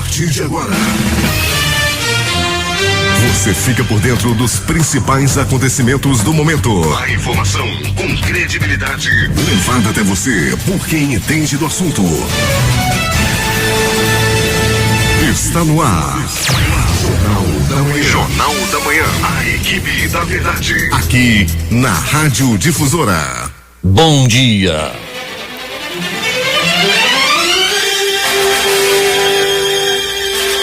partir de agora, você fica por dentro dos principais acontecimentos do momento. A informação com credibilidade, levada até você por quem entende do assunto. Está no ar. Jornal da Manhã. Jornal da Manhã. A equipe da verdade. Aqui na Rádio Difusora. Bom dia.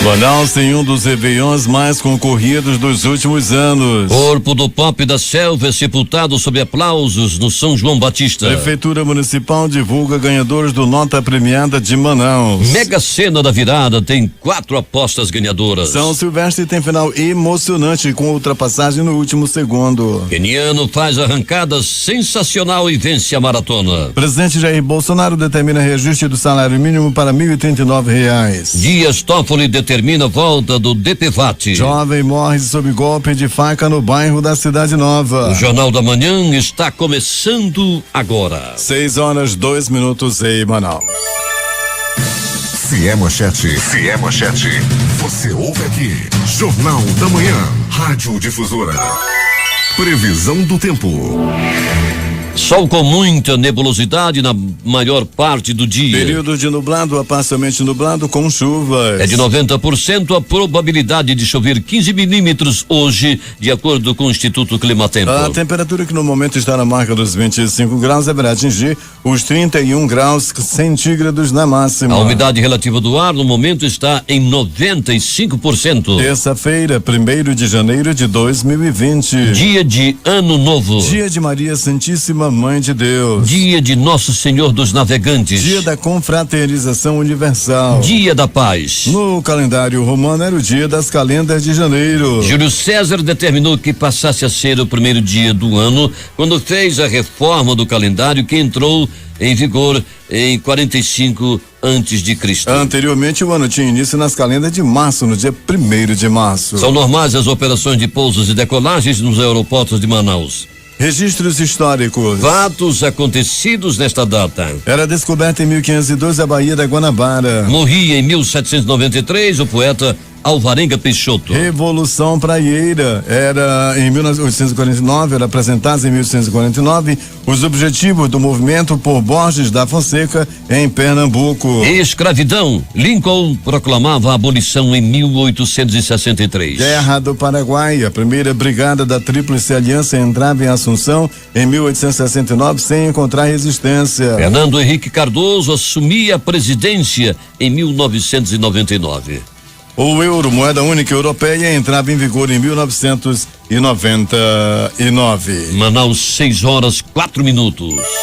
Manaus tem um dos réveillons mais concorridos dos últimos anos. Corpo do Pop da Selva é sepultado sob aplausos no São João Batista. Prefeitura Municipal divulga ganhadores do Nota Premiada de Manaus. Mega Sena da Virada tem 4 apostas ganhadoras. São Silvestre tem final emocionante com ultrapassagem no último segundo. Queniano faz arrancada sensacional e vence a maratona. Presidente Jair Bolsonaro determina reajuste do salário mínimo para R$1.039. Dias Toffoli determina a volta do DPVAT. Jovem morre sob golpe de faca no bairro da Cidade Nova. O Jornal da Manhã está começando agora. 6h02 em Manaus. Se é manchete, você ouve aqui. Jornal da Manhã, Rádio Difusora. Previsão do tempo. Sol com muita nebulosidade na maior parte do dia. Período de nublado a parcialmente nublado com chuvas. É de 90% a probabilidade de chover 15 milímetros hoje, de acordo com o Instituto Climatempo. A temperatura que no momento está na marca dos 25 graus deverá atingir os 31 graus centígrados na máxima. A umidade relativa do ar no momento está em 95%. Terça-feira, 1º de janeiro de 2020. Dia de Ano Novo. Dia de Maria Santíssima Mãe de Deus. Dia de Nosso Senhor dos Navegantes. Dia da Confraternização Universal. Dia da Paz. No calendário romano era o dia das calendas de janeiro. Júlio César determinou que passasse a ser o primeiro dia do ano quando fez a reforma do calendário que entrou em vigor em 45 antes de Cristo. Anteriormente o ano tinha início nas calendas de março, no dia 1º de março. São normais as operações de pousos e decolagens nos aeroportos de Manaus. Registros históricos. Fatos acontecidos nesta data. Era descoberta em 1512 a Baía da Guanabara. Morria em 1793 o poeta Alvarenga Peixoto. Revolução Praieira era em 1849, era apresentados em 1849 os objetivos do movimento por Borges da Fonseca em Pernambuco. Escravidão. Lincoln proclamava a abolição em 1863. Guerra do Paraguai. A primeira brigada da Tríplice Aliança entrava em Assunção em 1869 sem encontrar resistência. Fernando Henrique Cardoso assumia a presidência em 1999. O euro, moeda única europeia, entrava em vigor em 1999. Manaus, 6h04.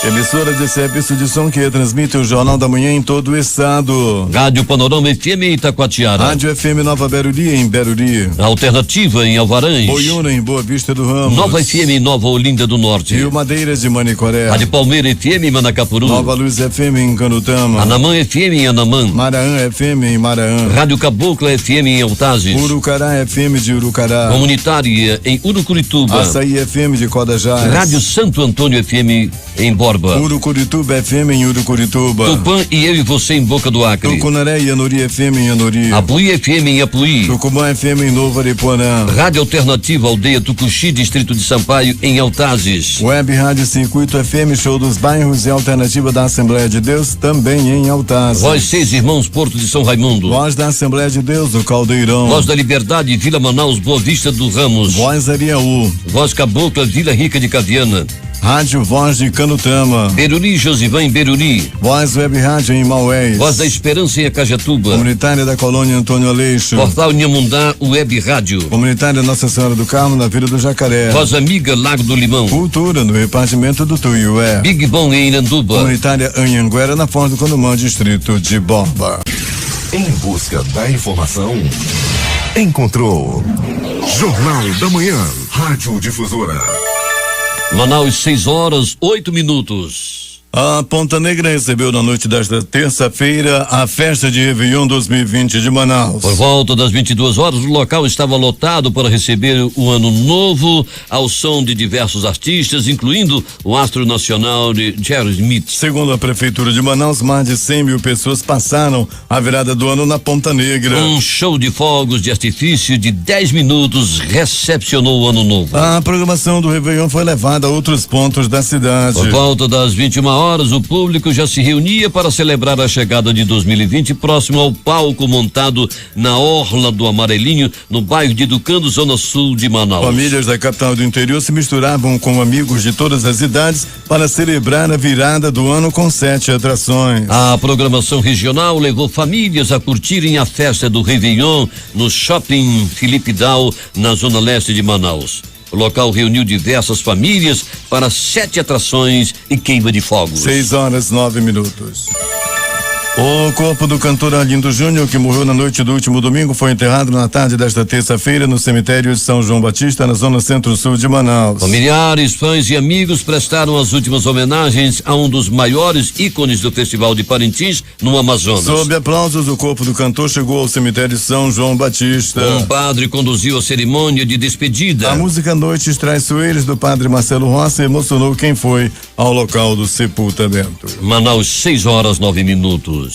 Emissora de serviço de som que transmite o Jornal da Manhã em todo o estado. Rádio Panorama FM em Itacoatiara. Rádio FM Nova Beruri em Beruri. Alternativa em Alvarães. Boiúna em Boa Vista do Ramos. Nova FM em Nova Olinda do Norte. Rio Madeiras de Manicoré. Rádio Palmeira FM em Manacapuru. Nova Luz FM em Canutama. Anamã FM em Anamã. Maraã FM em Maraã. Rádio Cabocla FM em Altazes. Urucará FM de Urucará. Comunitária em Urucurituba. Açaí FM de Codajás. Rádio Santo Antônio FM em Borba. Urucurituba FM em Urucurituba. Tupã e eu e você em Boca do Acre. Tucunaré e Anuri FM em Anuri. Apuí FM em Apuí. Tucumã FM em Novo Aripuanã. Rádio Alternativa Aldeia Tucuxi, Distrito de Sampaio em Altazes. Web Rádio Circuito FM, Show dos Bairros e Alternativa da Assembleia de Deus, também em Altazes. Voz 6 Irmãos, Porto de São Raimundo. Voz da Assembleia de Deus do Caldeirão. Voz da Liberdade, Vila Manaus, Boa Vista do Ramos. Voz Ariaú. Voz Cabocla, Vila Rica de Caviana. Rádio Voz de Canutama. Beruri, Josivan em Beruri. Voz Web Rádio em Maués. Voz da Esperança em Acajatuba. Comunitária da Colônia Antônio Aleixo. Portal Inhamundá, Web Rádio. Comunitária Nossa Senhora do Carmo, na Vila do Jacaré. Voz Amiga, Lago do Limão. Cultura, no repartimento do Tuiué. Big Bom em Iranduba. Comunitária Anhanguera, na Foz do Condomão, distrito de Borba. Em busca da informação, encontrou Jornal da Manhã, Rádio Difusora. Manaus, 6h08. A Ponta Negra recebeu na noite desta terça-feira a festa de Réveillon 2020 de Manaus. Por volta das 22 horas, o local estava lotado para receber o ano novo ao som de diversos artistas, incluindo o astro nacional de Jerry Smith. Segundo a Prefeitura de Manaus, mais de 100 mil pessoas passaram a virada do ano na Ponta Negra. Um show de fogos de artifício de 10 minutos recepcionou o ano novo. A programação do Réveillon foi levada a outros pontos da cidade. Por volta das 21 horas, o público já se reunia para celebrar a chegada de 2020 próximo ao palco montado na Orla do Amarelinho, no bairro de Educando, zona sul de Manaus. Famílias da capital do interior se misturavam com amigos de todas as idades para celebrar a virada do ano com 7 atrações. A programação regional levou famílias a curtirem a festa do Réveillon no Shopping Felipe Dal, na zona leste de Manaus. O local reuniu diversas famílias para 7 atrações e queima de fogos. 6:09. O corpo do cantor Arlindo Júnior, que morreu na noite do último domingo, foi enterrado na tarde desta terça-feira no cemitério de São João Batista, na zona centro-sul de Manaus. Familiares, fãs e amigos prestaram as últimas homenagens a um dos maiores ícones do Festival de Parintins, no Amazonas. Sob aplausos, o corpo do cantor chegou ao cemitério de São João Batista. Um padre conduziu a cerimônia de despedida. A música Noites Traiçoeiras, do padre Marcelo Rossi, emocionou quem foi ao local do sepultamento. Manaus, 6:09.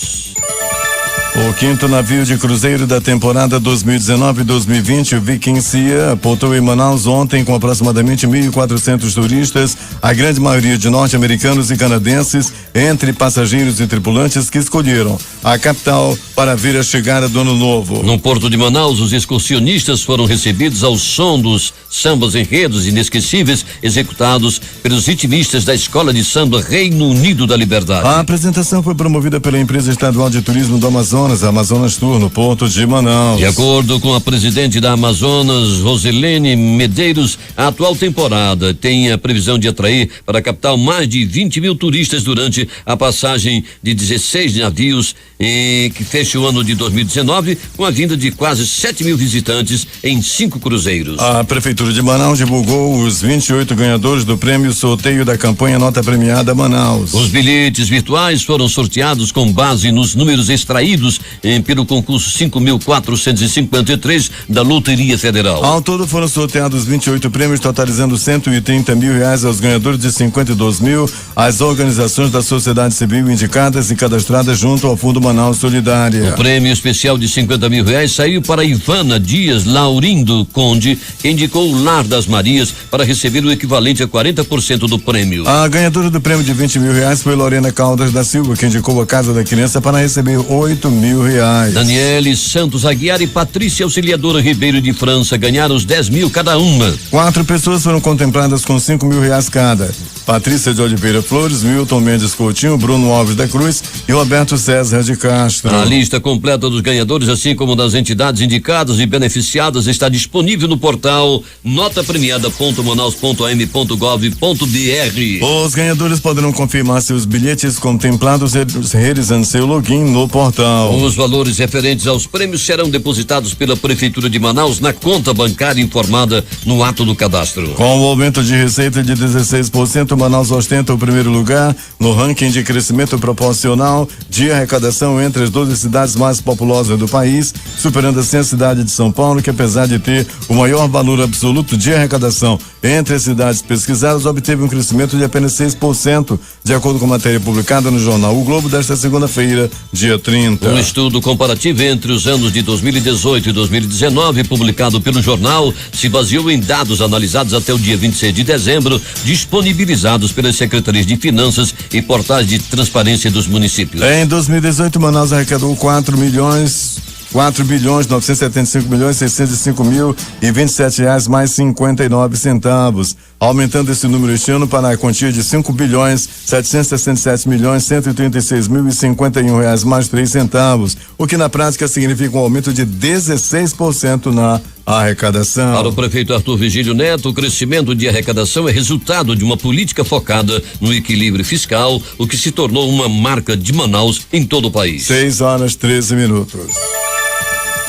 O quinto navio de cruzeiro da temporada 2019-2020, o Viking Sea, aportou em Manaus ontem com aproximadamente 1.400 turistas, a grande maioria de norte-americanos e canadenses, entre passageiros e tripulantes que escolheram a capital para ver a chegada do ano novo. No porto de Manaus, os excursionistas foram recebidos ao som dos sambas enredos inesquecíveis executados pelos ritmistas da Escola de Samba Reino Unido da Liberdade. A apresentação foi promovida pela empresa estadual de turismo do Amazonas, a Amazonas Tour, no porto de Manaus. De acordo com a presidente da Amazonas, Roselene Medeiros, a atual temporada tem a previsão de atrair para a capital mais de 20 mil turistas durante a passagem de 16 navios, que fecha o ano de 2019 com a vinda de quase 7 mil visitantes em 5 cruzeiros. A Prefeitura de Manaus divulgou os 28 ganhadores do prêmio sorteio da campanha Nota Premiada Manaus. Os bilhetes virtuais foram sorteados com base nos números extraídos pelo concurso 5.453 da Loteria Federal. Ao todo foram sorteados 28 prêmios, totalizando 130 mil reais aos ganhadores de 52 mil, às organizações da sociedade civil indicadas e cadastradas junto ao Fundo Manaus Solidária. O prêmio especial de 50 mil reais saiu para Ivana Dias Laurindo Conde, que indicou o Lar das Marias para receber o equivalente a 40% do prêmio. A ganhadora do prêmio de 20 mil reais foi Lorena Caldas da Silva, que indicou a Casa da Criança para receber 8 mil reais. Daniele Santos Aguiar e Patrícia Auxiliadora Ribeiro de França ganharam os 10 mil cada uma. 4 pessoas foram contempladas com 5 mil reais cada. Patrícia de Oliveira Flores, Milton Mendes Coutinho, Bruno Alves da Cruz e Roberto César de Castro. A lista completa dos ganhadores, assim como das entidades indicadas e beneficiadas, está disponível no portal notapremiada.manaus.am.gov.br. Os ganhadores poderão confirmar seus bilhetes contemplados realizando seu login no portal. Os valores referentes aos prêmios serão depositados pela Prefeitura de Manaus na conta bancária informada no ato do cadastro. Com o aumento de receita de 16%, Manaus ostenta o primeiro lugar no ranking de crescimento proporcional de arrecadação entre as 12 cidades mais populosas do país, superando assim a cidade de São Paulo, que apesar de ter o maior valor absoluto de arrecadação entre as cidades pesquisadas, obteve um crescimento de apenas 6%, de acordo com matéria publicada no jornal O Globo desta segunda-feira, dia 30. Um estudo comparativo entre os anos de 2018 e 2019, publicado pelo jornal, se baseou em dados analisados até o dia 26 de dezembro, disponibilizados pelas secretarias de Finanças e portais de transparência dos municípios. Em 2018, Manaus arrecadou 4.675.605.605.027 reais mais 59 centavos, aumentando esse número este ano para a quantia de 5.767.136.051 reais mais 3 centavos, o que na prática significa um aumento de 16% na arrecadação. Para o prefeito Arthur Vigílio Neto, o crescimento de arrecadação é resultado de uma política focada no equilíbrio fiscal, o que se tornou uma marca de Manaus em todo o país. 6:13.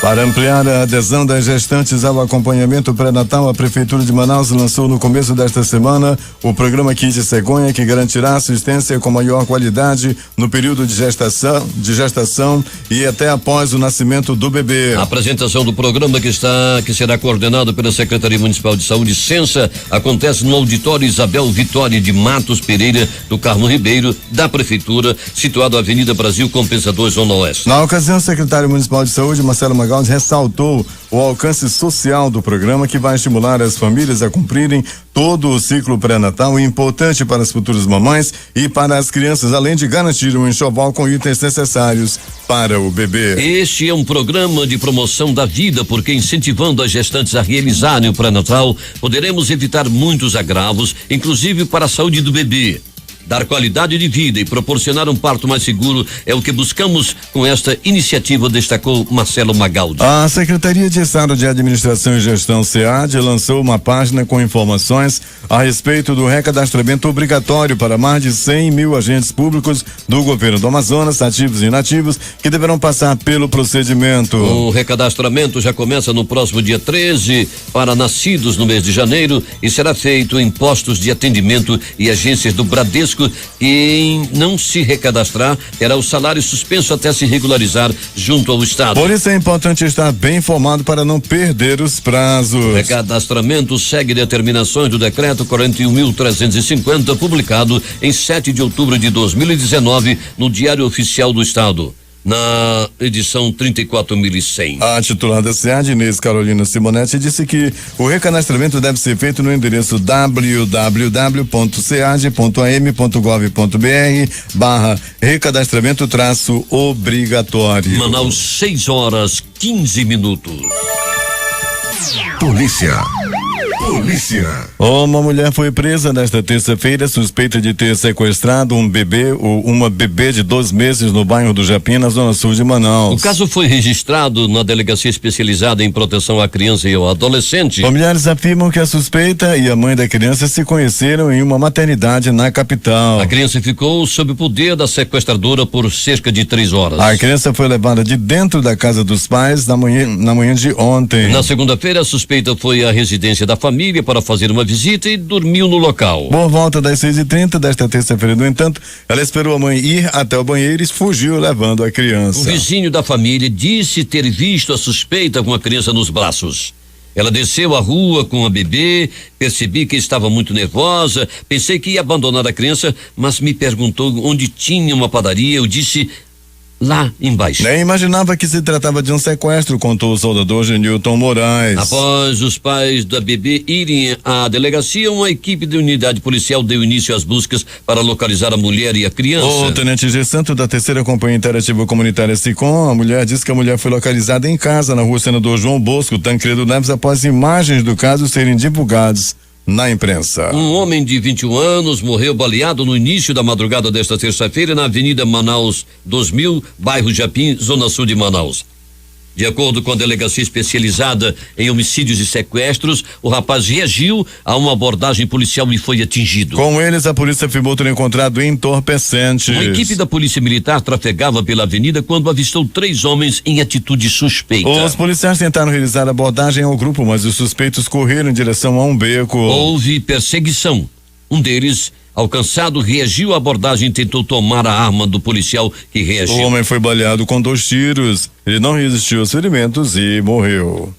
Para ampliar a adesão das gestantes ao acompanhamento pré-natal, a Prefeitura de Manaus lançou no começo desta semana o programa Kit Cegonha, que garantirá assistência com maior qualidade no período de gestação e até após o nascimento do bebê. A apresentação do programa que será coordenado pela Secretaria Municipal de Saúde, Sensa, acontece no auditório Isabel Vitória de Matos Pereira, do Carmo Ribeiro, da Prefeitura, situado na Avenida Brasil Compensador, Zona Oeste. Na ocasião, o secretário municipal de Saúde, Marcelo Magaldi, ressaltou o alcance social do programa, que vai estimular as famílias a cumprirem todo o ciclo pré-natal, importante para as futuras mamães e para as crianças, além de garantir um enxoval com itens necessários para o bebê. Este é um programa de promoção da vida, porque incentivando as gestantes a realizarem o pré-natal, poderemos evitar muitos agravos, inclusive para a saúde do bebê. Dar qualidade de vida e proporcionar um parto mais seguro é o que buscamos com esta iniciativa, destacou Marcelo Magaldi. A Secretaria de Estado de Administração e Gestão, SEAD, lançou uma página com informações a respeito do recadastramento obrigatório para mais de 100 mil agentes públicos do governo do Amazonas, ativos e inativos, que deverão passar pelo procedimento. O recadastramento já começa no próximo dia 13 para nascidos no mês de janeiro e será feito em postos de atendimento e agências do Bradesco. Quem não se recadastrar terá o salário suspenso até se regularizar junto ao Estado. Por isso é importante estar bem informado para não perder os prazos. O recadastramento segue determinações do decreto 41.350, publicado em 7 de outubro de 2019 no Diário Oficial do Estado, na edição 34.100. A titular da SEAD, Inês Carolina Simonetti, disse que o recadastramento deve ser feito no endereço www.sead.am.gov.br/recadastramento-obrigatório. Manaus, 6:15. Polícia. Uma mulher foi presa nesta terça-feira, suspeita de ter sequestrado um bebê ou uma bebê de 2 meses no bairro do Japim, na zona sul de Manaus. O caso foi registrado na Delegacia Especializada em Proteção à Criança e ao Adolescente. Familiares afirmam que a suspeita e a mãe da criança se conheceram em uma maternidade na capital. A criança ficou sob o poder da sequestradora por cerca de 3 horas. A criança foi levada de dentro da casa dos pais na manhã de ontem. Na segunda-feira, a suspeita foi à residência da família para fazer uma visita e dormiu no local. Por volta das 6:30 desta terça-feira, no entanto, ela esperou a mãe ir até o banheiro e fugiu levando a criança. Um vizinho da família disse ter visto a suspeita com a criança nos braços. Ela desceu a rua com a bebê, percebi que estava muito nervosa, pensei que ia abandonar a criança, mas me perguntou onde tinha uma padaria. Eu disse: lá embaixo. Nem imaginava que se tratava de um sequestro, contou o soldador Genilton Moraes. Após os pais da bebê irem à delegacia, uma equipe da unidade policial deu início às buscas para localizar a mulher e a criança. O tenente G. Santo, da 3ª Companhia Interativa Comunitária SICOM, a mulher disse que a mulher foi localizada em casa na rua Senador João Bosco, Tancredo Neves, após imagens do caso serem divulgadas na imprensa. Um homem de 21 anos morreu baleado no início da madrugada desta terça-feira na Avenida Manaus 2000, bairro Japim, zona sul de Manaus. De acordo com a Delegacia Especializada em Homicídios e Sequestros, o rapaz reagiu a uma abordagem policial e foi atingido. Com eles, a polícia afirmou ter encontrado entorpecentes. Uma equipe da Polícia Militar trafegava pela avenida quando avistou 3 homens em atitude suspeita. Os policiais tentaram realizar a abordagem ao grupo, mas os suspeitos correram em direção a um beco. Houve perseguição. Um deles, alcançado, reagiu à abordagem e tentou tomar a arma do policial que reagiu. O homem foi baleado com 2 tiros. Ele não resistiu aos ferimentos e morreu.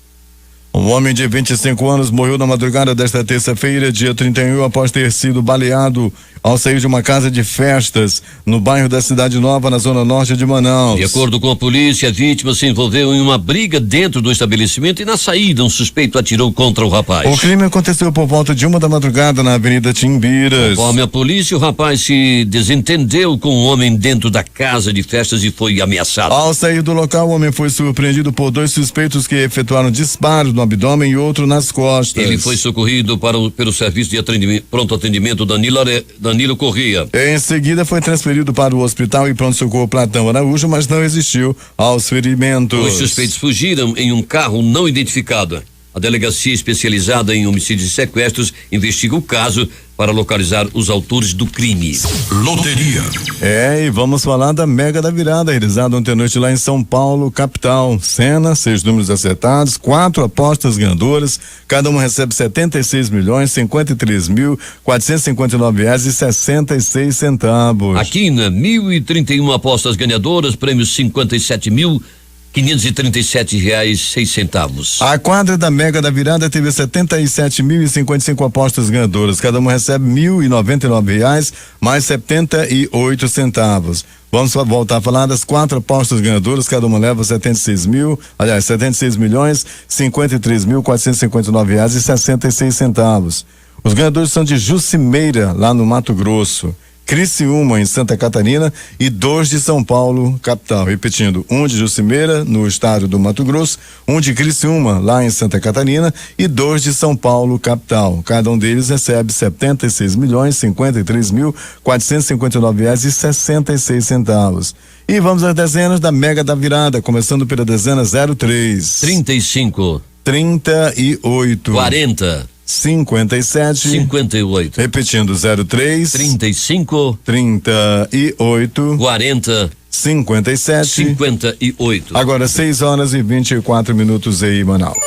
Um homem de 25 anos morreu na madrugada desta terça-feira, dia 31, após ter sido baleado ao sair de uma casa de festas no bairro da Cidade Nova, na zona norte de Manaus. De acordo com a polícia, a vítima se envolveu em uma briga dentro do estabelecimento e na saída um suspeito atirou contra o rapaz. O crime aconteceu por volta de 1 da madrugada na Avenida Timbiras. Conforme a polícia, o rapaz se desentendeu com um homem dentro da casa de festas e foi ameaçado. Ao sair do local, o homem foi surpreendido por 2 suspeitos que efetuaram disparos no abdômen e outro nas costas. Ele foi socorrido pelo serviço de pronto atendimento Danilo Corrêa. Em seguida, foi transferido para o hospital e pronto-socorro Platão Araújo, mas não resistiu aos ferimentos. Os suspeitos fugiram em um carro não identificado. A Delegacia Especializada em Homicídios e Sequestros investiga o caso para localizar os autores do crime. Loteria. E vamos falar da Mega da Virada, realizada ontem à noite lá em São Paulo, capital. Cena, 6 números acertados, 4 apostas ganhadoras, cada uma recebe 76.053.459,66. Aqui na 1.031 apostas ganhadoras, prêmios R$57.537,06. A quadra da Mega da Virada teve 77.055 apostas ganhadoras, cada uma recebe R$1.099 mais 78 centavos. Vamos voltar a falar das 4 apostas ganhadoras, cada uma leva 76.053.459,66. Os ganhadores são de Jucimeira, lá no Mato Grosso, Criciúma, em Santa Catarina, e 2 de São Paulo, capital. Repetindo, 1 de Jucimeira, no estado do Mato Grosso, 1 de Criciúma, lá em Santa Catarina, e 2 de São Paulo, capital. Cada um deles recebe R$76.053.459,66. E vamos às dezenas da Mega da Virada, começando pela dezena 03. 35. 38. 40. 57. 58. Repetindo, 03. 35. 38. 40. 57. 58. Agora 6h24 aí, Manaus.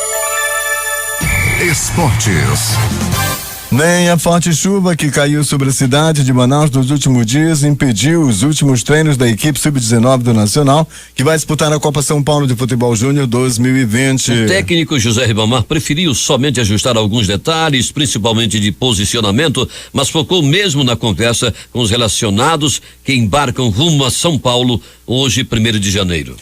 Esportes. Nem a forte chuva que caiu sobre a cidade de Manaus nos últimos dias impediu os últimos treinos da equipe sub-19 do Nacional, que vai disputar a Copa São Paulo de Futebol Júnior 2020. O técnico José Ribamar preferiu somente ajustar alguns detalhes, principalmente de posicionamento, mas focou mesmo na conversa com os relacionados que embarcam rumo a São Paulo hoje, 1º de janeiro.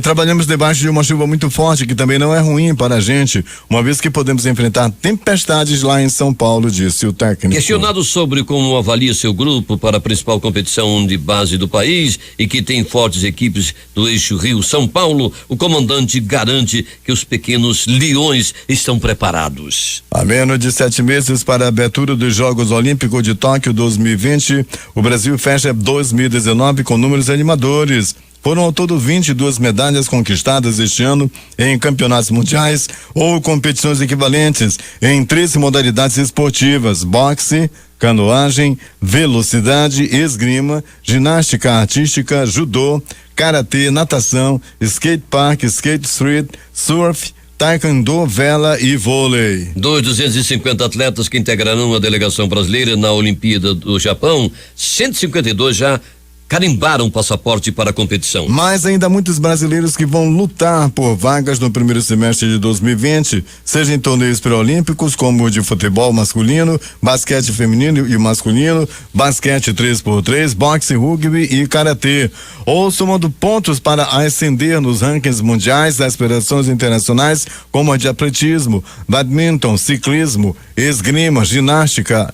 Trabalhamos debaixo de uma chuva muito forte, que também não é ruim para a gente, uma vez que podemos enfrentar tempestades lá em São Paulo, disse o técnico. Questionado sobre como avalia seu grupo para a principal competição de base do país e que tem fortes equipes do eixo Rio-São Paulo, o comandante garante que os pequenos leões estão preparados. A menos de 7 meses para a abertura dos Jogos Olímpicos de Tóquio 2020, o Brasil fecha 2019 com números animadores. Foram ao todo 22 medalhas conquistadas este ano em campeonatos mundiais ou competições equivalentes em 13 modalidades esportivas: boxe, canoagem, velocidade, esgrima, ginástica artística, judô, karatê, natação, skate park, skate street, surf, taekwondo, vela e vôlei. Dos 250 atletas que integrarão a delegação brasileira na Olimpíada do Japão, 152 já carimbaram passaporte para a competição. Mas ainda há muitos brasileiros que vão lutar por vagas no primeiro semestre de 2020, seja em torneios pré-olímpicos como o de futebol masculino, basquete feminino e masculino, basquete 3x3, boxe, rugby e karatê, ou somando pontos para ascender nos rankings mundiais das federações internacionais como a de atletismo, badminton, ciclismo, esgrima, ginástica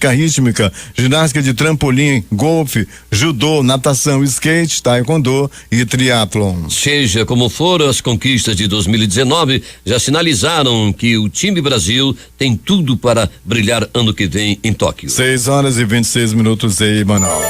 rítmica, ginástica de trampolim, golfe, judô, natação, skate, taekwondo e triatlon. Seja como for, as conquistas de 2019 já sinalizaram que o time Brasil tem tudo para brilhar ano que vem em Tóquio. 6h26 em Manaus.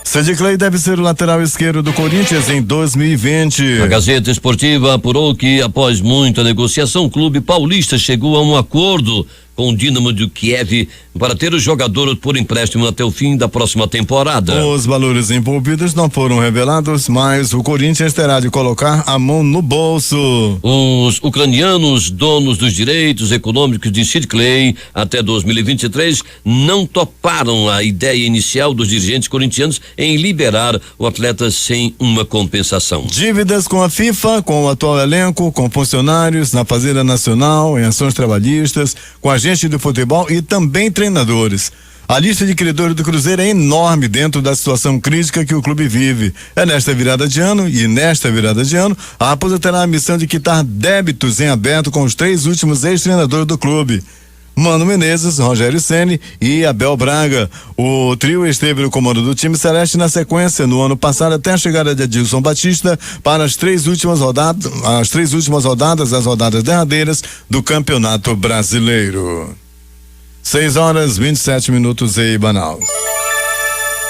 Sid Clay deve ser o lateral esquerdo do Corinthians em 2020. A Gazeta Esportiva apurou que, após muita negociação, o clube paulista chegou a um acordo com o Dínamo de Kiev para ter o jogador por empréstimo até o fim da próxima temporada. Os valores envolvidos não foram revelados, mas o Corinthians terá de colocar a mão no bolso. Os ucranianos, donos dos direitos econômicos de Sid Clay até 2023, não toparam a ideia inicial dos dirigentes corintianos em liberar o atleta sem uma compensação. Dívidas com a FIFA, com o atual elenco, com funcionários na Fazenda Nacional, em ações trabalhistas, com agente do futebol e também treinadores. A lista de credores do Cruzeiro é enorme dentro da situação crítica que o clube vive. Nesta virada de ano, a Raposa terá a missão de quitar débitos em aberto com os 3 últimos ex-treinadores do clube: Mano Menezes, Rogério Ceni e Abel Braga. O trio esteve no comando do time celeste na sequência no ano passado até a chegada de Adilson Batista para as 3 últimas rodadas, as rodadas derradeiras do Campeonato Brasileiro. 6h27 em Manaus.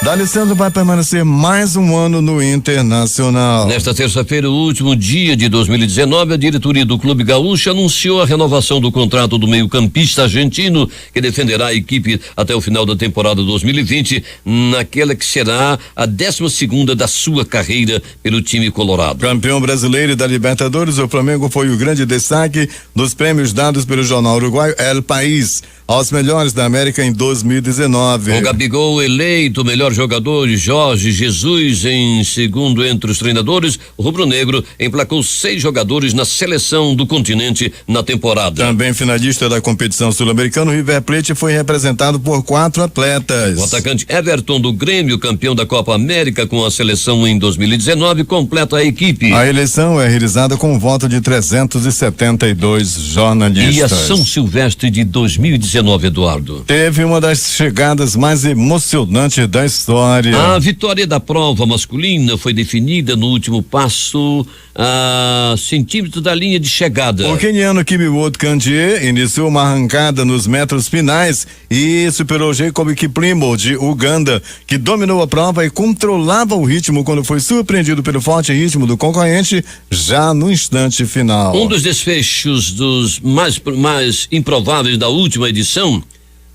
D'Alessandro vai permanecer mais um ano no Internacional. Nesta terça-feira, o último dia de 2019, a diretoria do Clube Gaúcho anunciou a renovação do contrato do meio-campista argentino, que defenderá a equipe até o final da temporada 2020, naquela que será a 12ª da sua carreira pelo time colorado. Campeão brasileiro da Libertadores, o Flamengo foi o grande destaque dos prêmios dados pelo jornal uruguaio El País aos melhores da América em 2019. O Gabigol eleito melhor jogador, Jorge Jesus em segundo entre os treinadores. O rubro-negro emplacou 6 jogadores na seleção do continente na temporada. Também finalista da competição sul-americana, o River Plate foi representado por 4 atletas. O atacante Everton do Grêmio, campeão da Copa América com a seleção em 2019, completa a equipe. A eleição é realizada com um voto de 372 jornalistas. E a São Silvestre de 2019, Eduardo? Teve uma das chegadas mais emocionantes da história. A vitória da prova masculina foi definida no último passo, a centímetro da linha de chegada. O queniano Kimiwot Kandie iniciou uma arrancada nos metros finais e superou Jacob Kiplimo de Uganda, que dominou a prova e controlava o ritmo quando foi surpreendido pelo forte ritmo do concorrente já no instante final. Um dos desfechos dos mais improváveis da última edição,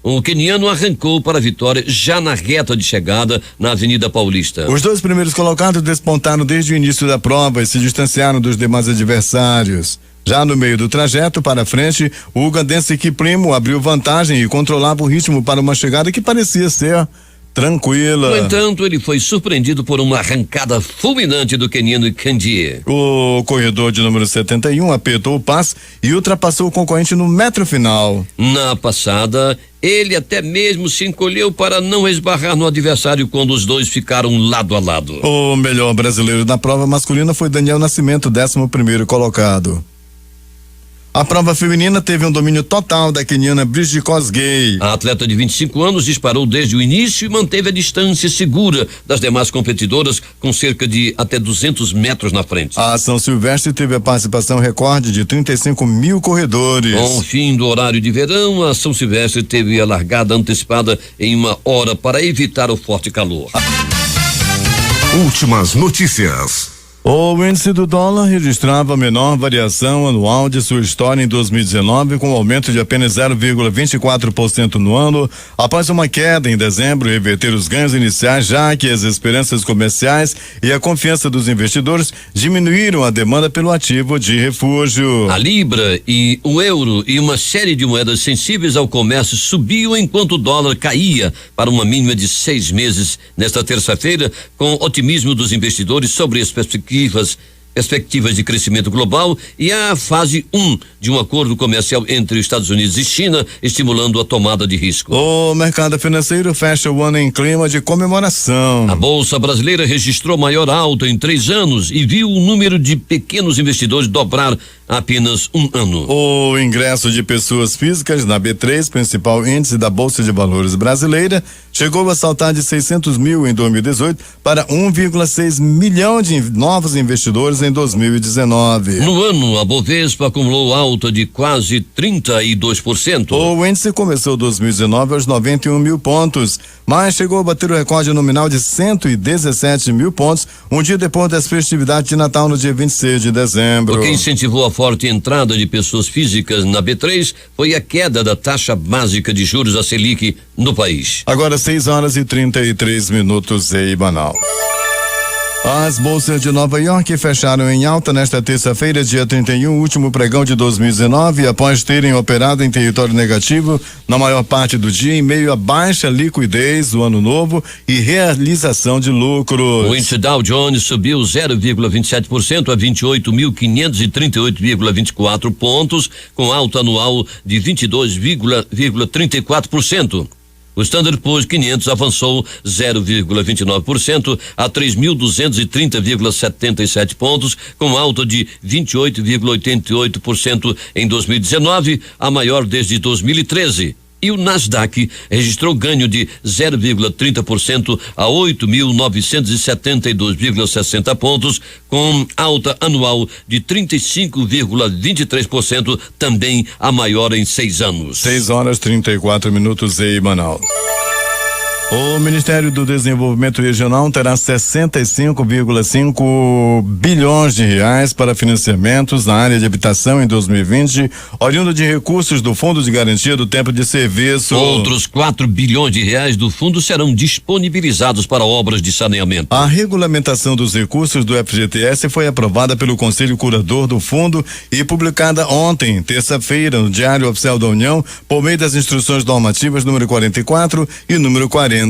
o queniano arrancou para a vitória já na reta de chegada na Avenida Paulista. Os 2 primeiros colocados despontaram desde o início da prova e se distanciaram dos demais adversários. Já no meio do trajeto para frente, o ugandense Kiplimo abriu vantagem e controlava o ritmo para uma chegada que parecia ser tranquila. No entanto, ele foi surpreendido por uma arrancada fulminante do queniano Kandie. O corredor de número 71 apertou o passe e ultrapassou o concorrente no metro final. Na passada, ele até mesmo se encolheu para não esbarrar no adversário quando os dois ficaram lado a lado. O melhor brasileiro na prova masculina foi Daniel Nascimento, 11º colocado. A prova feminina teve um domínio total da queniana Bridget Kosgei. A atleta de 25 anos disparou desde o início e manteve a distância segura das demais competidoras, com cerca de até 200 metros na frente. A São Silvestre teve a participação recorde de 35 mil corredores. Com o fim do horário de verão, a São Silvestre teve a largada antecipada em 1 hora para evitar o forte calor. Últimas notícias. O índice do dólar registrava a menor variação anual de sua história em 2019, com um aumento de apenas 0,24% no ano, após uma queda em dezembro reverter os ganhos iniciais, já que as esperanças comerciais e a confiança dos investidores diminuíram a demanda pelo ativo de refúgio. A libra e o euro e uma série de moedas sensíveis ao comércio subiam enquanto o dólar caía para uma mínima de 6 meses nesta terça-feira, com otimismo dos investidores sobre as perspectivas de crescimento global e a fase 1 de um acordo comercial entre os Estados Unidos e China, estimulando a tomada de risco. O mercado financeiro fecha o ano em clima de comemoração. A Bolsa Brasileira registrou maior alta em 3 anos e viu o número de pequenos investidores dobrar apenas um ano. O ingresso de pessoas físicas na B3, principal índice da Bolsa de Valores brasileira, chegou a saltar de 600 mil em 2018 para 1,6 milhão de novos investidores em 2019. No ano, a Bovespa acumulou alta de quase 32%. O índice começou 2019 aos 91 mil pontos, mas chegou a bater o recorde nominal de 117 mil pontos, um dia depois das festividades de Natal no dia 26 de dezembro. O que incentivou a forte entrada de pessoas físicas na B3 foi a queda da taxa básica de juros, a Selic, no país. Agora 6h33 em Manaus. As bolsas de Nova York fecharam em alta nesta terça-feira, dia 31, último pregão de 2019, após terem operado em território negativo na maior parte do dia, em meio à baixa liquidez do ano novo e realização de lucros. O índice Dow Jones subiu 0,27% a 28.538,24 pontos, com alta anual de 22,34%. O Standard Poor's 500 avançou 0,29% a 3.230,77 pontos, com alta de 28,88% em 2019, a maior desde 2013. E o Nasdaq registrou ganho de 0,30% a 8.972,60 pontos, com alta anual de 35,23%, também a maior em 6 anos. 6h34 em Manaus. O Ministério do Desenvolvimento Regional terá 65,5 bilhões de reais para financiamentos na área de habitação em 2020, oriundo de recursos do Fundo de Garantia do Tempo de Serviço. Outros 4 bilhões de reais do fundo serão disponibilizados para obras de saneamento. A regulamentação dos recursos do FGTS foi aprovada pelo Conselho Curador do Fundo e publicada ontem, terça-feira, no Diário Oficial da União, por meio das instruções normativas número 44 e número 45.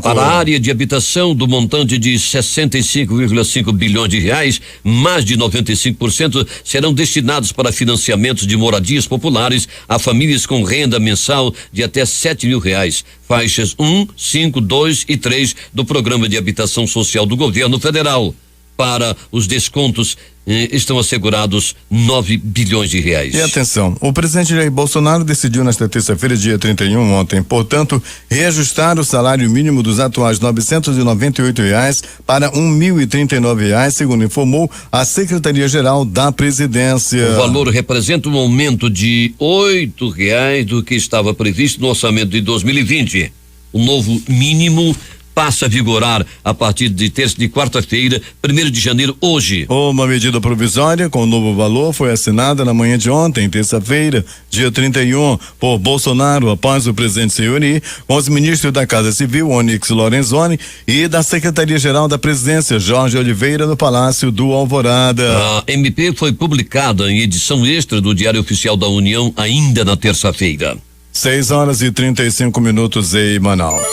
Para a área de habitação, do montante de 65,5 bilhões de reais, mais de 95% serão destinados para financiamentos de moradias populares a famílias com renda mensal de até R$7.000. Faixas 1, 5, 2 e 3 do Programa de Habitação Social do Governo Federal. Para os descontos, estão assegurados 9 bilhões de reais. E atenção, o presidente Jair Bolsonaro decidiu nesta terça-feira, dia 31, ontem, portanto, reajustar o salário mínimo dos atuais R$998 para R$1.039, segundo informou a Secretaria-Geral da Presidência. O valor representa um aumento de R$8 do que estava previsto no orçamento de 2020. O novo mínimo passa a vigorar a partir de quarta-feira, 1º de janeiro, hoje. Uma medida provisória com o novo valor foi assinada na manhã de ontem, terça-feira, dia 31, por Bolsonaro, após o presidente se reunir com os ministros da Casa Civil, Onyx Lorenzoni, e da Secretaria-Geral da Presidência, Jorge Oliveira, no Palácio do Alvorada. A MP foi publicada em edição extra do Diário Oficial da União ainda na terça-feira. 6h35 em Manaus.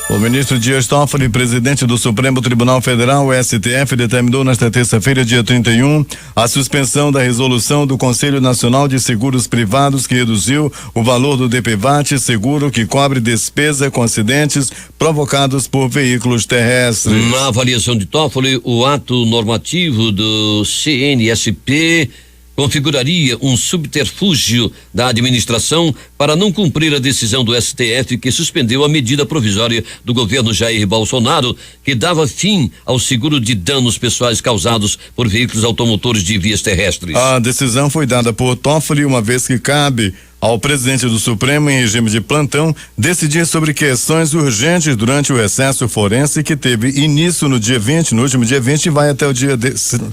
O ministro Dias Toffoli, presidente do Supremo Tribunal Federal, o STF, determinou nesta terça-feira, dia 31, a suspensão da resolução do Conselho Nacional de Seguros Privados que reduziu o valor do DPVAT, seguro que cobre despesa com acidentes provocados por veículos terrestres. Na avaliação de Toffoli, o ato normativo do CNSP configuraria um subterfúgio da administração para não cumprir a decisão do STF que suspendeu a medida provisória do governo Jair Bolsonaro, que dava fim ao seguro de danos pessoais causados por veículos automotores de vias terrestres. A decisão foi dada por Toffoli, uma vez que cabe ao presidente do Supremo, em regime de plantão, decidir sobre questões urgentes durante o recesso forense que teve início no último dia 20 e vai até o dia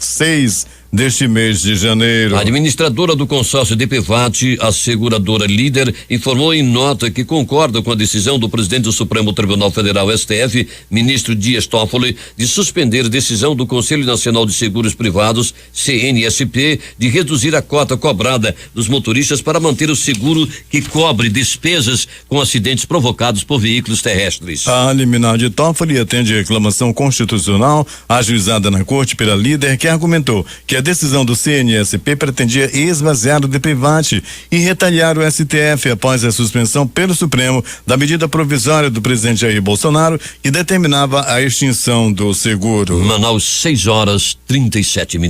6 deste mês de janeiro. A administradora do consórcio DPVAT, a seguradora Líder, informou em nota que concorda com a decisão do presidente do Supremo Tribunal Federal, STF, ministro Dias Toffoli, de suspender a decisão do Conselho Nacional de Seguros Privados, CNSP, de reduzir a cota cobrada dos motoristas para manter o seguro que cobre despesas com acidentes provocados por veículos terrestres. A liminar de Toffoli atende a reclamação constitucional ajuizada na corte pela Líder, que argumentou que a decisão do CNSP pretendia esvaziar o DPVAT e retalhar o STF após a suspensão pelo Supremo da medida provisória do presidente Jair Bolsonaro que determinava a extinção do seguro. Manaus, 6h37.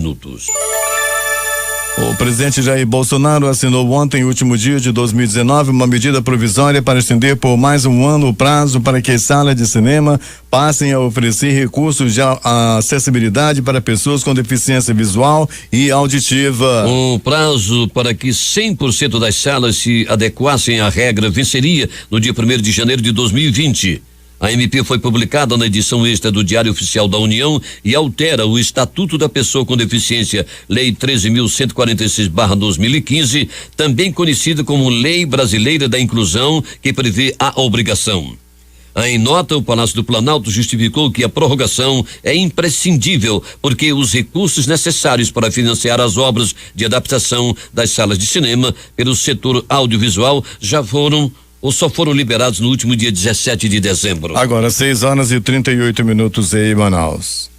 O presidente Jair Bolsonaro assinou ontem, último dia de 2019, uma medida provisória para estender por mais um ano o prazo para que as salas de cinema passem a oferecer recursos de acessibilidade para pessoas com deficiência visual e auditiva. O prazo para que 100% das salas se adequassem à regra venceria no dia 1º de janeiro de 2020. A MP foi publicada na edição extra do Diário Oficial da União e altera o Estatuto da Pessoa com Deficiência, Lei 13.146/2015, também conhecida como Lei Brasileira da Inclusão, que prevê a obrigação. Em nota, o Palácio do Planalto justificou que a prorrogação é imprescindível porque os recursos necessários para financiar as obras de adaptação das salas de cinema pelo setor audiovisual só foram liberados no último dia 17 de dezembro. Agora 6h38 em Manaus.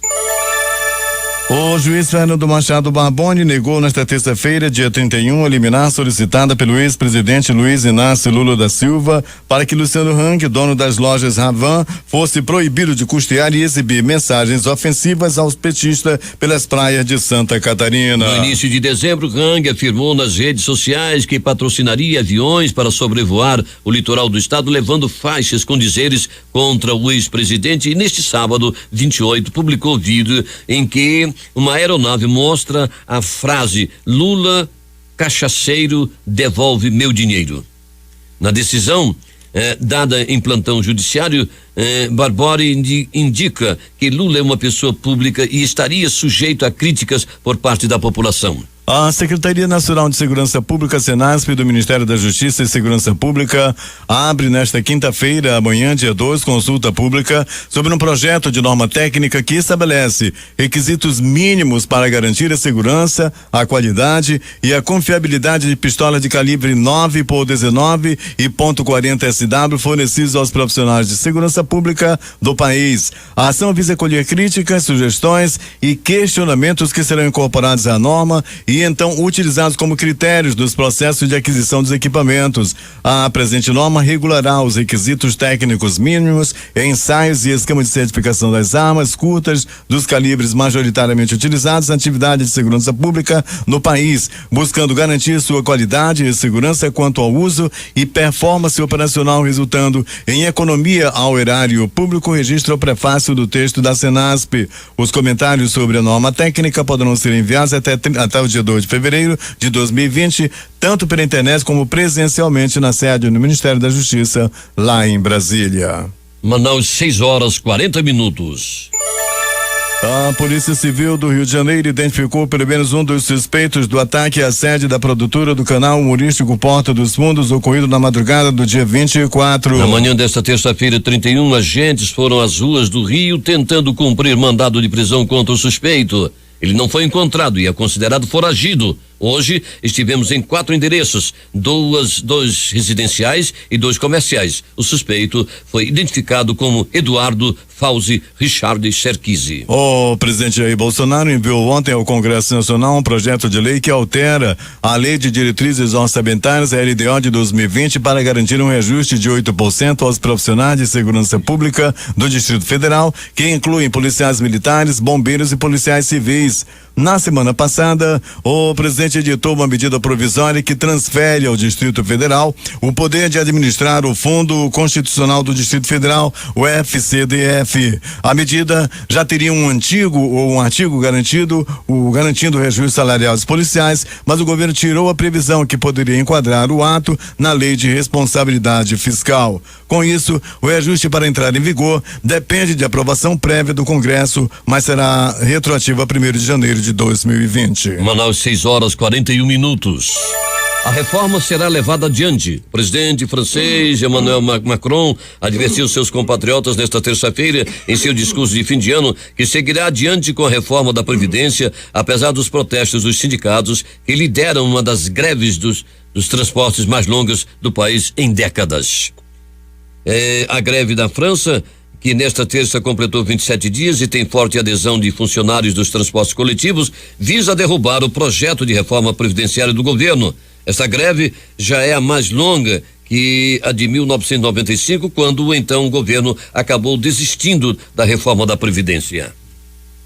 O juiz Fernando Machado Barboni negou nesta terça-feira, dia 31, a liminar solicitada pelo ex-presidente Luiz Inácio Lula da Silva para que Luciano Hang, dono das lojas Ravan, fosse proibido de custear e exibir mensagens ofensivas aos petistas pelas praias de Santa Catarina. No início de dezembro, Hang afirmou nas redes sociais que patrocinaria aviões para sobrevoar o litoral do estado, levando faixas com dizeres contra o ex-presidente, e neste sábado, 28, publicou vídeo em que uma aeronave mostra a frase "Lula, cachaceiro, devolve meu dinheiro". Na decisão, dada em plantão judiciário, Barbori indica que Lula é uma pessoa pública e estaria sujeito a críticas por parte da população. A Secretaria Nacional de Segurança Pública, Senasp, do Ministério da Justiça e Segurança Pública, abre nesta quinta-feira, amanhã, dia 2, consulta pública sobre um projeto de norma técnica que estabelece requisitos mínimos para garantir a segurança, a qualidade e a confiabilidade de pistola de calibre 9x19 e .40 SW fornecidos aos profissionais de segurança pública do país. A ação visa colher críticas, sugestões e questionamentos que serão incorporados à norma e então utilizados como critérios dos processos de aquisição dos equipamentos. A presente norma regulará os requisitos técnicos mínimos, ensaios e esquema de certificação das armas curtas dos calibres majoritariamente utilizados na atividade de segurança pública no país, buscando garantir sua qualidade e segurança quanto ao uso e performance operacional, resultando em economia ao erário público, registra o prefácio do texto da Senasp. Os comentários sobre a norma técnica poderão ser enviados até o dia 2 de fevereiro de 2020, tanto pela internet como presencialmente na sede do Ministério da Justiça, lá em Brasília. Manaus, 6h40. A Polícia Civil do Rio de Janeiro identificou pelo menos um dos suspeitos do ataque à sede da produtora do canal humorístico Porta dos Fundos, ocorrido na madrugada do dia 24. Na manhã desta terça-feira, 31 agentes foram às ruas do Rio tentando cumprir mandado de prisão contra o suspeito. Ele não foi encontrado e é considerado foragido. Hoje estivemos em 4 endereços, dois residenciais e 2 comerciais. O suspeito foi identificado como Eduardo Fauzi Richard Serquise. O presidente Jair Bolsonaro enviou ontem ao Congresso Nacional um projeto de lei que altera a Lei de Diretrizes Orçamentárias, a LDO de 2020, para garantir um reajuste de 8% aos profissionais de segurança pública do Distrito Federal, que incluem policiais militares, bombeiros e policiais civis. Na semana passada, o presidente editou uma medida provisória que transfere ao Distrito Federal o poder de administrar o Fundo Constitucional do Distrito Federal, o FCDF. A medida já teria um artigo garantindo o reajuste salarial dos policiais, mas o governo tirou a previsão que poderia enquadrar o ato na Lei de Responsabilidade Fiscal. Com isso, o reajuste para entrar em vigor depende de aprovação prévia do Congresso, mas será retroativo a 1º de janeiro de 2020. Manaus, 6h41. A reforma será levada adiante. O presidente francês Emmanuel Macron advertiu seus compatriotas nesta terça-feira em seu discurso de fim de ano que seguirá adiante com a reforma da Previdência, apesar dos protestos dos sindicatos que lideram uma das greves dos transportes mais longas do país em décadas. A greve da França, que nesta terça completou 27 dias e tem forte adesão de funcionários dos transportes coletivos, visa derrubar o projeto de reforma previdenciária do governo. Essa greve já é a mais longa que a de 1995, quando o então governo acabou desistindo da reforma da Previdência.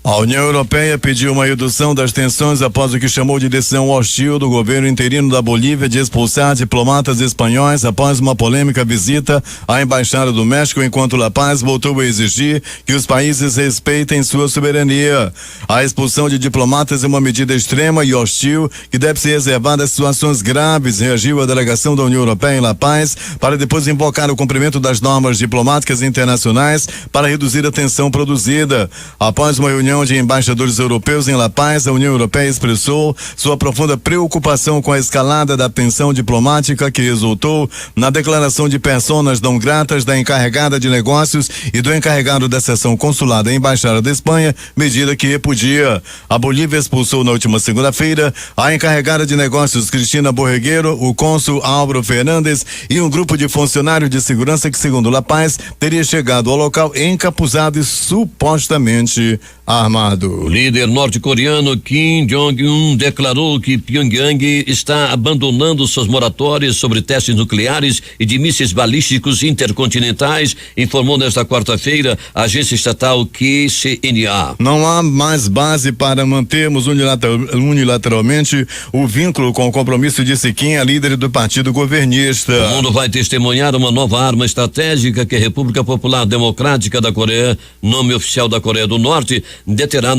A União Europeia pediu uma redução das tensões após o que chamou de decisão hostil do governo interino da Bolívia de expulsar diplomatas espanhóis após uma polêmica visita à Embaixada do México, enquanto La Paz voltou a exigir que os países respeitem sua soberania. A expulsão de diplomatas é uma medida extrema e hostil que deve ser reservada a situações graves, reagiu a delegação da União Europeia em La Paz, para depois invocar o cumprimento das normas diplomáticas internacionais para reduzir a tensão produzida. Após uma reunião de embaixadores europeus em La Paz, a União Europeia expressou sua profunda preocupação com a escalada da tensão diplomática que resultou na declaração de personas não gratas da encarregada de negócios e do encarregado da seção consular da Embaixada da Espanha, medida que repudia. A Bolívia expulsou na última segunda-feira a encarregada de negócios Cristina Borregueiro, o cônsul Álvaro Fernandes e um grupo de funcionários de segurança que, segundo La Paz, teria chegado ao local encapuzado e supostamente armado. O líder norte-coreano Kim Jong-un declarou que Pyongyang está abandonando suas moratórias sobre testes nucleares e de mísseis balísticos intercontinentais, informou nesta quarta-feira a agência estatal KCNA. Não há mais base para mantermos unilateralmente o vínculo com o compromisso, disse Kim, a líder do partido governista. O mundo vai testemunhar uma nova arma estratégica que a República Popular Democrática da Coreia, nome oficial da Coreia do Norte, deterá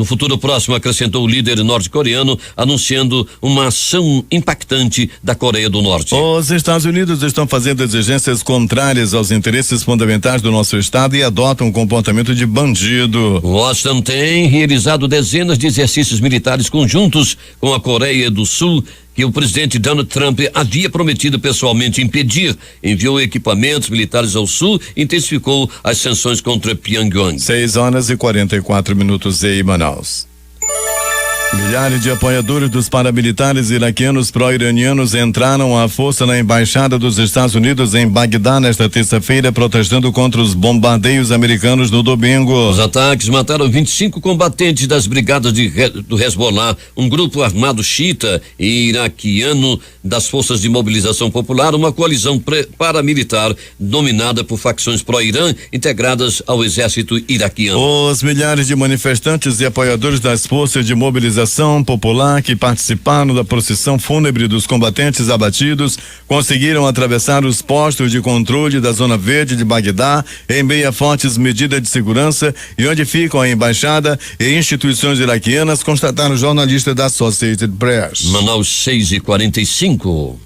no futuro próximo, acrescentou o líder norte-coreano, anunciando uma ação impactante da Coreia do Norte. Os Estados Unidos estão fazendo exigências contrárias aos interesses fundamentais do nosso estado e adotam um comportamento de bandido. Washington tem realizado dezenas de exercícios militares conjuntos com a Coreia do Sul, que o presidente Donald Trump havia prometido pessoalmente impedir. Enviou equipamentos militares ao sul e intensificou as sanções contra Pyongyang. 6h44 em Manaus. Milhares de apoiadores dos paramilitares iraquianos pró-iranianos entraram à força na embaixada dos Estados Unidos em Bagdá nesta terça-feira, protestando contra os bombardeios americanos no domingo. Os ataques mataram 25 combatentes das brigadas do Hezbollah, um grupo armado xiita e iraquiano das Forças de Mobilização Popular, uma coalizão paramilitar dominada por facções pró-Irã integradas ao exército iraquiano. Os milhares de manifestantes e apoiadores das Forças de Mobilização Popular que participaram da procissão fúnebre dos combatentes abatidos conseguiram atravessar os postos de controle da Zona Verde de Bagdá em meio a fortes medidas de segurança e onde ficam a embaixada e instituições iraquianas, constataram jornalistas da Associated Press. Manaus 6h45.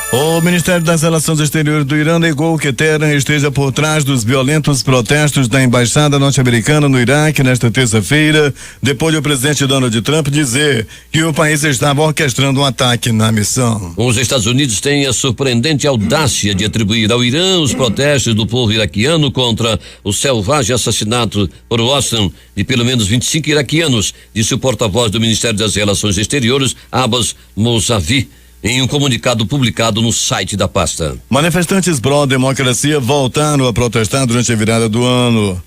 O Ministério das Relações Exteriores do Irã negou que Teherã esteja por trás dos violentos protestos da embaixada norte-americana no Iraque nesta terça-feira, depois do presidente Donald Trump dizer que o país estava orquestrando um ataque na missão. Os Estados Unidos têm a surpreendente audácia de atribuir ao Irã os protestos do povo iraquiano contra o selvagem assassinato por Washington de pelo menos 25 iraquianos, disse o porta-voz do Ministério das Relações Exteriores, Abbas Mousavi, em um comunicado publicado no site da pasta. Manifestantes pró-democracia voltaram a protestar durante a virada do ano.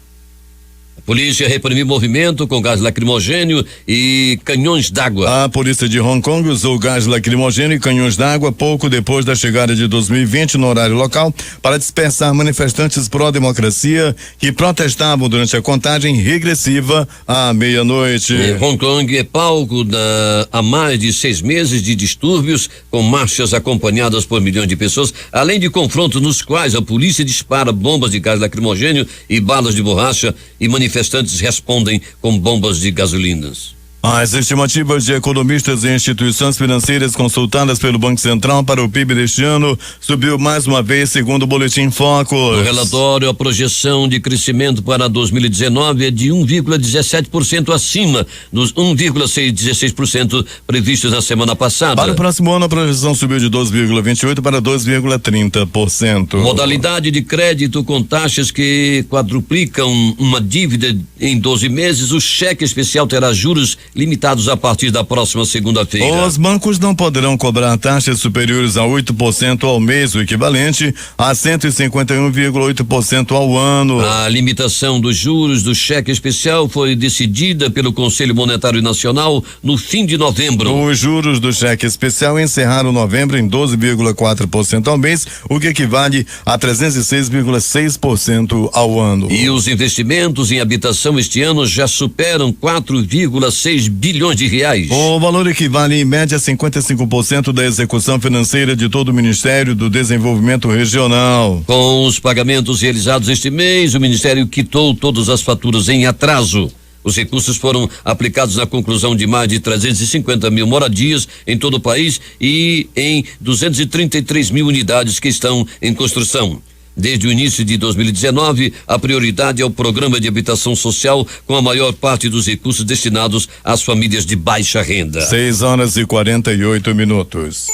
A polícia reprimiu o movimento com gás lacrimogênio e canhões d'água. A polícia de Hong Kong usou gás lacrimogênio e canhões d'água pouco depois da chegada de 2020 no horário local para dispersar manifestantes pró-democracia que protestavam durante a contagem regressiva à meia-noite. Hong Kong é palco há mais de 6 meses de distúrbios, com marchas acompanhadas por milhões de pessoas, além de confrontos nos quais a polícia dispara bombas de gás lacrimogênio e balas de borracha e manifestantes respondem com bombas de gasolinas. As estimativas de economistas e instituições financeiras consultadas pelo Banco Central para o PIB deste ano subiu mais uma vez, segundo o Boletim Focus. No relatório, a projeção de crescimento para 2019 é de 1,17% acima dos 1,16% previstos na semana passada. Para o próximo ano, a projeção subiu de 2,28% para 2,30%. Modalidade de crédito com taxas que quadruplicam uma dívida em 12 meses. O cheque especial terá juros limitados a partir da próxima segunda-feira. Os bancos não poderão cobrar taxas superiores a 8% ao mês, o equivalente a 151,8% ao ano. A limitação dos juros do cheque especial foi decidida pelo Conselho Monetário Nacional no fim de novembro. Os juros do cheque especial encerraram novembro em 12,4% ao mês, o que equivale a 306,6% ao ano. E os investimentos em habitação este ano já superam 4,6 bilhões de reais. O valor equivale em média a 55% da execução financeira de todo o Ministério do Desenvolvimento Regional. Com os pagamentos realizados este mês, o Ministério quitou todas as faturas em atraso. Os recursos foram aplicados na conclusão de mais de 350 mil moradias em todo o país e em 233 mil unidades que estão em construção. Desde o início de 2019, a prioridade é o programa de habitação social, com a maior parte dos recursos destinados às famílias de baixa renda. 6h48.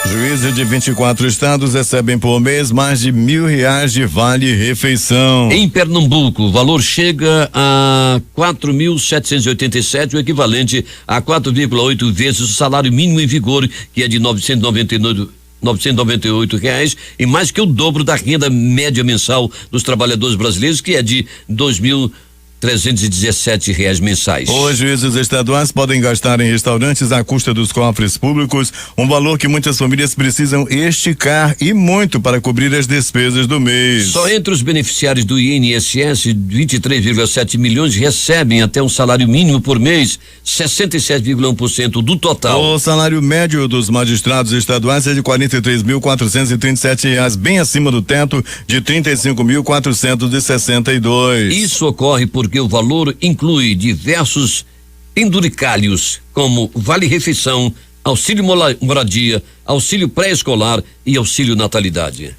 Juízes de 24 estados recebem por mês mais de R$1.000 de vale-refeição. Em Pernambuco, o valor chega a 4.787, o equivalente a 4,8 vezes o salário mínimo em vigor, que é de R$998 e mais que o dobro da renda média mensal dos trabalhadores brasileiros, que é de R$2.317 mensais. Os juízes estaduais podem gastar em restaurantes à custa dos cofres públicos, um valor que muitas famílias precisam esticar e muito para cobrir as despesas do mês. Só entre os beneficiários do INSS, 23,7 milhões recebem até um salário mínimo por mês, 67,1% do total. O salário médio dos magistrados estaduais é de R$43.437, bem acima do teto de R$35.462. Isso ocorre porque porque o valor inclui diversos penduricalhos, como vale-refeição, auxílio moradia, auxílio pré-escolar e auxílio natalidade.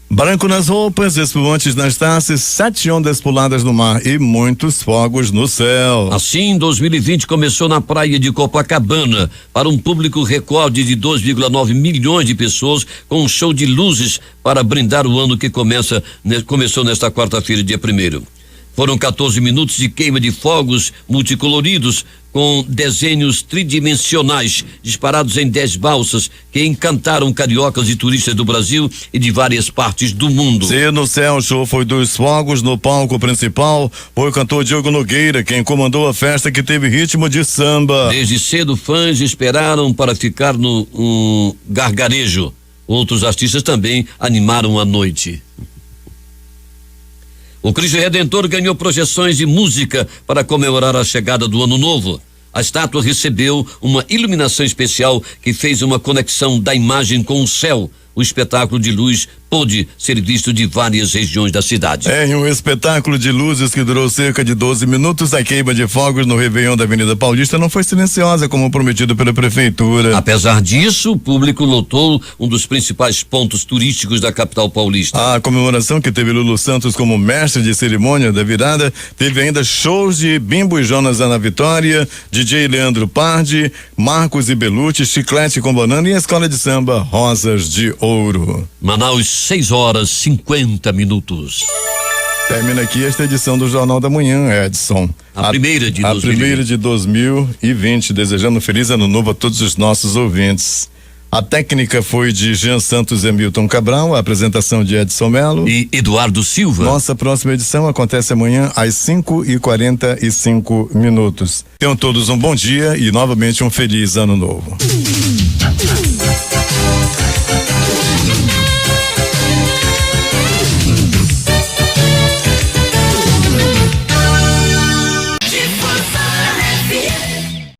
Branco nas roupas, espumantes nas taças, 7 ondas puladas no mar e muitos fogos no céu. Assim, 2020 começou na praia de Copacabana para um público recorde de 2,9 milhões de pessoas, com um show de luzes para brindar o ano que começou nesta quarta-feira, dia 1º. Foram 14 minutos de queima de fogos multicoloridos com desenhos tridimensionais disparados em 10 balsas que encantaram cariocas e turistas do Brasil e de várias partes do mundo. Se no céu o show foi dos fogos, no palco principal foi o cantor Diogo Nogueira quem comandou a festa, que teve ritmo de samba. Desde cedo fãs esperaram para ficar no gargarejo. Outros artistas também animaram a noite. O Cristo Redentor ganhou projeções de música para comemorar a chegada do Ano Novo. A estátua recebeu uma iluminação especial que fez uma conexão da imagem com o céu. O espetáculo de luz pôde ser visto de várias regiões da cidade. Em um espetáculo de luzes que durou cerca de 12 minutos, a queima de fogos no Réveillon da Avenida Paulista não foi silenciosa como prometido pela prefeitura. Apesar disso, o público lotou um dos principais pontos turísticos da capital paulista. A comemoração, que teve Lulu Santos como mestre de cerimônia da virada, teve ainda shows de Bimbo e Jonas Ana Vitória, DJ Leandro Pardi, Marcos e Belucci, Chiclete com Banana e a escola de samba Rosas de Ouro. Manaus, 6h50. Termina aqui esta edição do Jornal da Manhã, Edson. A primeira de 2020. A primeira de 2020, desejando um feliz ano novo a todos os nossos ouvintes. A técnica foi de Jean Santos e Milton Cabral, a apresentação de Edson Melo e Eduardo Silva. Nossa próxima edição acontece amanhã às 5h45. Tenham todos um bom dia e novamente um feliz ano novo.